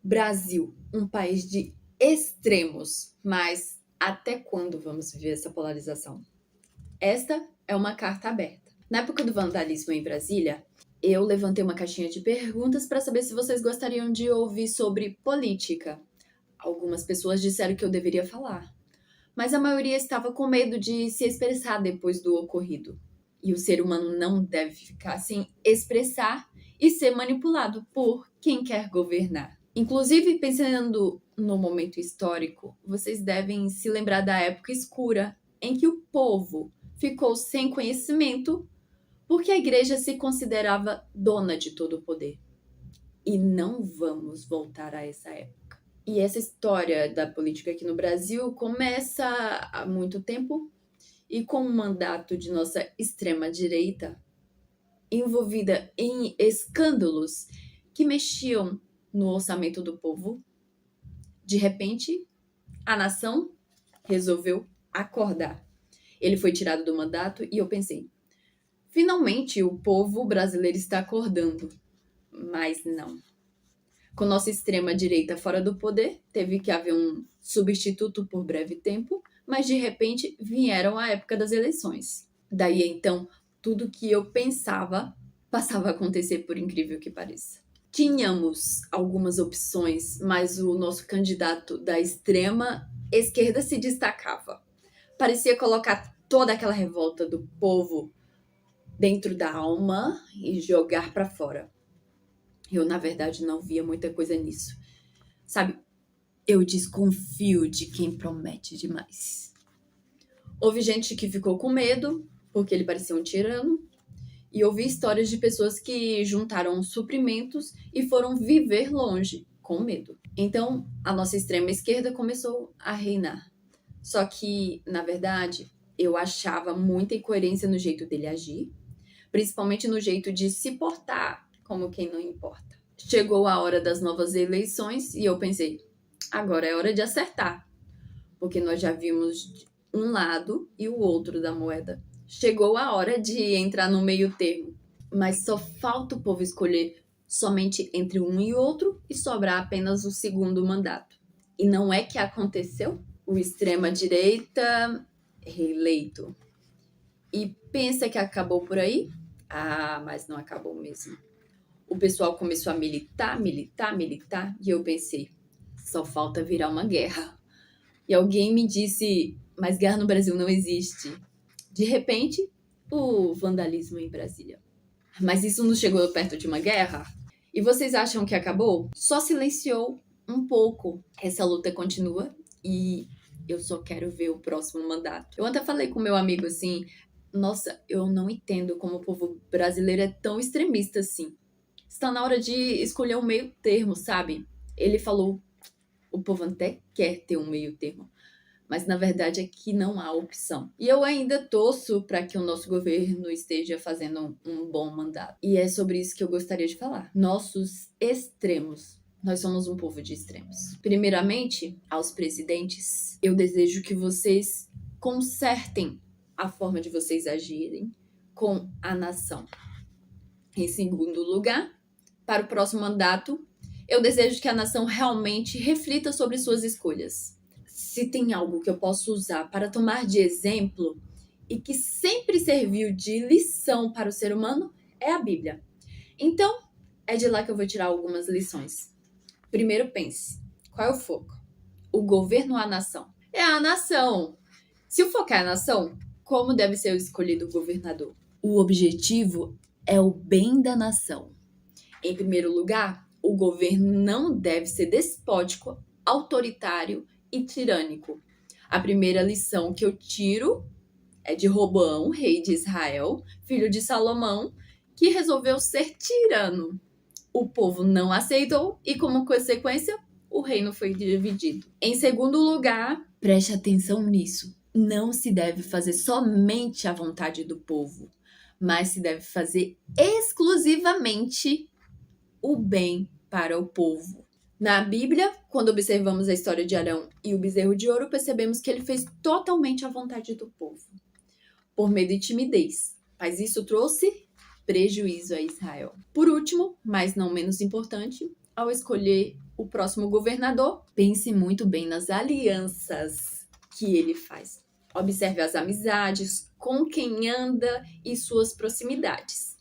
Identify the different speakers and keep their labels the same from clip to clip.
Speaker 1: Brasil, um país de extremos, mas até quando vamos viver essa polarização? Esta é uma carta aberta. Na época do vandalismo em Brasília, eu levantei uma caixinha de perguntas para saber se vocês gostariam de ouvir sobre política. Algumas pessoas disseram que eu deveria falar, mas a maioria estava com medo de se expressar depois do ocorrido. E o ser humano não deve ficar sem expressar e ser manipulado por quem quer governar. Inclusive, pensando no momento histórico, vocês devem se lembrar da época escura em que o povo ficou sem conhecimento porque a igreja se considerava dona de todo o poder. E não vamos voltar a essa época. E essa história da política aqui no Brasil começa há muito tempo e com o mandato de nossa extrema-direita envolvida em escândalos que mexiam no orçamento do povo, de repente, a nação resolveu acordar. Ele foi tirado do mandato e eu pensei, finalmente o povo brasileiro está acordando. Mas não. Com nossa extrema-direita fora do poder, teve que haver um substituto por breve tempo, mas de repente vieram a época das eleições. Daí então, tudo que eu pensava passava a acontecer, por incrível que pareça. Tínhamos algumas opções, mas o nosso candidato da extrema esquerda se destacava. Parecia colocar toda aquela revolta do povo dentro da alma e jogar para fora. Eu, na verdade, não via muita coisa nisso. Sabe, eu desconfio de quem promete demais. Houve gente que ficou com medo, porque ele parecia um tirano, e ouvi histórias de pessoas que juntaram suprimentos e foram viver longe, com medo. Então, a nossa extrema esquerda começou a reinar. Só que, na verdade, eu achava muita incoerência no jeito dele agir, principalmente no jeito de se portar como quem não importa. Chegou a hora das novas eleições e eu pensei, agora é hora de acertar, porque nós já vimos um lado e o outro da moeda. Chegou a hora de entrar no meio termo, mas só falta o povo escolher somente entre um e outro e sobrar apenas o segundo mandato. E não é que aconteceu? O extrema-direita reeleito. E pensa que acabou por aí? Ah, mas não acabou mesmo. O pessoal começou a militar, e eu pensei, só falta virar uma guerra. E alguém me disse, mas guerra no Brasil não existe. De repente, o vandalismo em Brasília. Mas isso não chegou perto de uma guerra? E vocês acham que acabou? Só silenciou um pouco. Essa luta continua e eu só quero ver o próximo mandato. Eu até falei com meu amigo assim, nossa, eu não entendo como o povo brasileiro é tão extremista assim. Está na hora de escolher um meio termo, sabe? Ele falou, o povo até quer ter um meio termo, mas na verdade é que não há opção. E eu ainda torço para que o nosso governo esteja fazendo um bom mandato. E é sobre isso que eu gostaria de falar. Nossos extremos. Nós somos um povo de extremos. Primeiramente, aos presidentes, eu desejo que vocês consertem a forma de vocês agirem com a nação. Em segundo lugar, para o próximo mandato, eu desejo que a nação realmente reflita sobre suas escolhas. Se tem algo que eu posso usar para tomar de exemplo e que sempre serviu de lição para o ser humano, é a Bíblia. Então, é de lá que eu vou tirar algumas lições. Primeiro pense, qual é o foco? O governo ou a nação? É a nação. Se o foco é a nação, como deve ser escolhido o governador? O objetivo é o bem da nação. Em primeiro lugar, o governo não deve ser despótico, autoritário e tirânico. A primeira lição que eu tiro é de Roboão, rei de Israel, filho de Salomão, que resolveu ser tirano. O povo não aceitou e, como consequência, o reino foi dividido. Em segundo lugar, preste atenção nisso. Não se deve fazer somente a vontade do povo, mas se deve fazer exclusivamente o bem para o povo. Na Bíblia, quando observamos a história de Arão e o bezerro de ouro, percebemos que ele fez totalmente a vontade do povo, por medo e timidez. Mas isso trouxe prejuízo a Israel. Por último, mas não menos importante, ao escolher o próximo governador, pense muito bem nas alianças que ele faz. Observe as amizades, com quem anda e suas proximidades.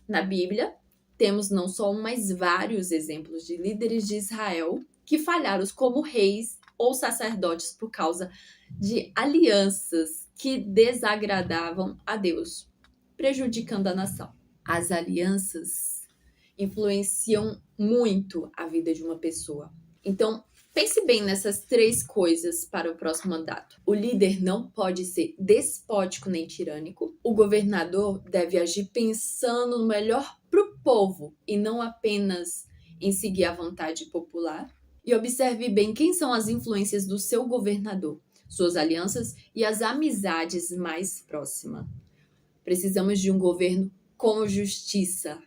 Speaker 1: Na Bíblia, temos não só um, mas vários exemplos de líderes de Israel que falharam como reis ou sacerdotes por causa de alianças que desagradavam a Deus, prejudicando a nação. As alianças influenciam muito a vida de uma pessoa. Então, pense bem nessas 3 coisas para o próximo mandato. O líder não pode ser despótico nem tirânico. O governador deve agir pensando no melhor para o povo e não apenas em seguir a vontade popular. E observe bem quem são as influências do seu governador, suas alianças e as amizades mais próximas. Precisamos de um governo com justiça,